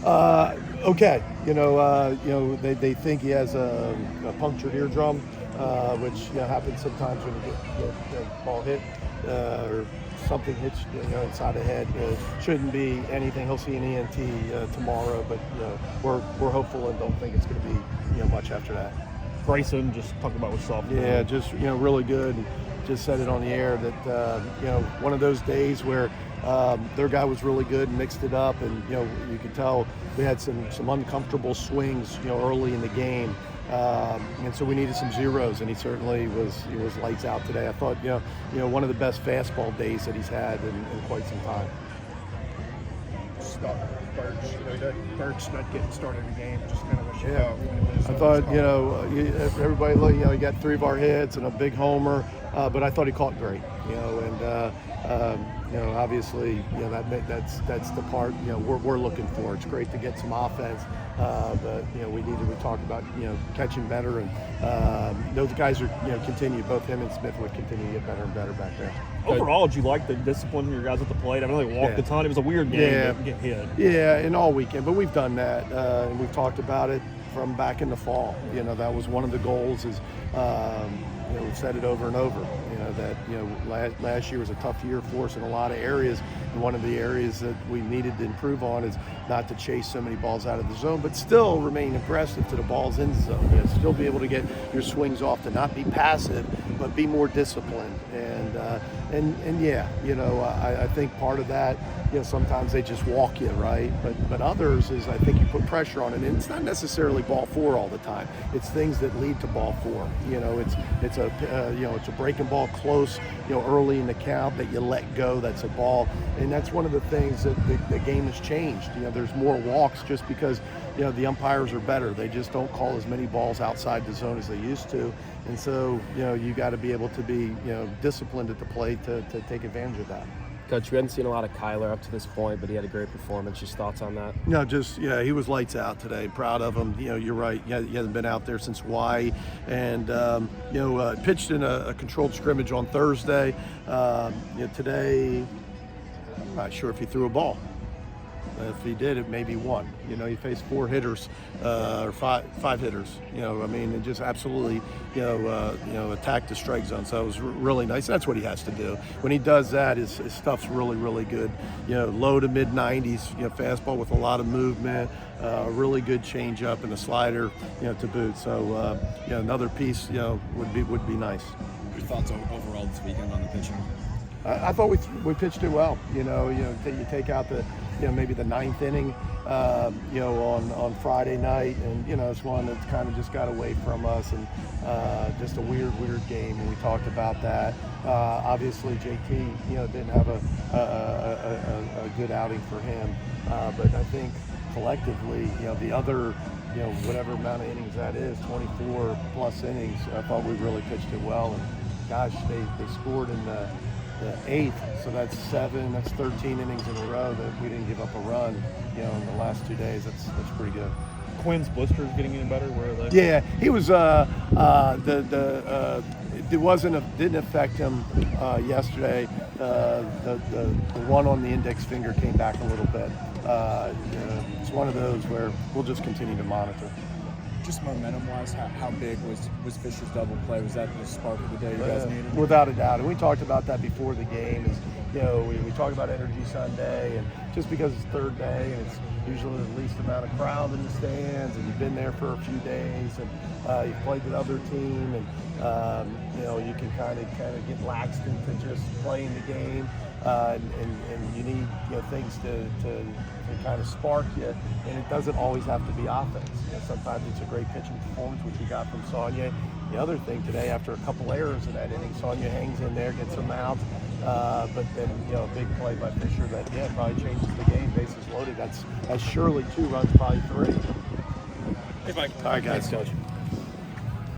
Okay, they think he has a punctured eardrum, which happens sometimes when you get the ball hit or something hits inside the head. Shouldn't be anything. He'll see an ENT tomorrow, but we're hopeful and don't think it's going to be much after that. Grayson, just talk about what's soft. Yeah, just really good. Just said it on the air that one of those days where their guy was really good and mixed it up, and you could tell we had some uncomfortable swings early in the game, and so we needed some zeros, and he certainly was lights out today. I thought one of the best fastball days that he's had in quite some time. Birch not getting started in the game, just kind of a I thought everybody look, he got 3 of our hits and a big homer, but I thought he caught great, obviously that's the part we're looking for. It's great to get some offense, but we talked about catching better, and those guys are continue. Both him and Smith would continue to get better and better back there. Overall, did you like the discipline of your guys at the plate? I mean, they walked a ton. It was a weird game to get hit. Yeah, and all weekend, but we've done that, and we've talked about it from back in the fall. That was one of the goals. Is we've said it over and over. That last year was a tough year for us in a lot of areas, and one of the areas that we needed to improve on is not to chase so many balls out of the zone, but still remain aggressive to the balls in the zone. Still be able to get your swings off, to not be passive, but be more disciplined. I think part of that, sometimes they just walk you, right? But others is I think you put pressure on it, and it's not necessarily ball 4 all the time. It's things that lead to ball 4. It's a breaking ball close, early in the count that you let go. That's a ball, and that's one of the things that the game has changed. There's more walks just because the umpires are better. They just don't call as many balls outside the zone as they used to, and so you got to be able to be disciplined at the plate to take advantage of that. Coach, we hadn't seen a lot of Kyler up to this point, but he had a great performance. Just thoughts on that? He was lights out today. Proud of him. You're right. He hasn't been out there since Hawaii, and pitched in a controlled scrimmage on Thursday. Today, I'm not sure if he threw a ball. If he did, it may be one. He faced 4 hitters or five hitters. And just absolutely, attacked the strike zone. So it was really nice. That's what he has to do. When he does that, his stuff's really, really good. Low to mid 90s. Fastball with a lot of movement. Really good changeup and a slider. To boot. So another piece. Would be nice. Your thoughts overall this weekend on the pitching? I thought we pitched it well. You take out the maybe the 9th inning, on Friday night, and it's one that's kind of just got away from us, and just a weird game. And we talked about that. Obviously, JT, didn't have a good outing for him, but I think collectively, the other, whatever amount of innings that is, 24 plus innings, I thought we really pitched it well. And gosh, they scored in the 8th, so that's 7. That's 13 innings in a row that we didn't give up a run. In the last 2 days, that's pretty good. Quinn's blisters getting any better? Where are they? Yeah, he was didn't affect him yesterday. The one on the index finger came back a little bit. It's one of those where we'll just continue to monitor. Just momentum-wise, how big was Fisher's double play? Was that the spark of the day you guys needed? Without a doubt, and we talked about that before the game. We talk about Energy Sunday, and just because it's third day and it's usually the least amount of crowd in the stands, and you've been there for a few days, and you've played the other team, and you can kind of get laxed into just playing the game, and you need things to kind of spark you, and it doesn't always have to be offense. Sometimes it's a great pitching performance, which we got from Sonia. The other thing today, after a couple errors in that inning, Sonia hangs in there, gets them out, but then a big play by Fisher that probably changes the game. Bases loaded. That's surely 2 runs, probably 3. Hey, Mike. All right, guys. Thanks, Coach.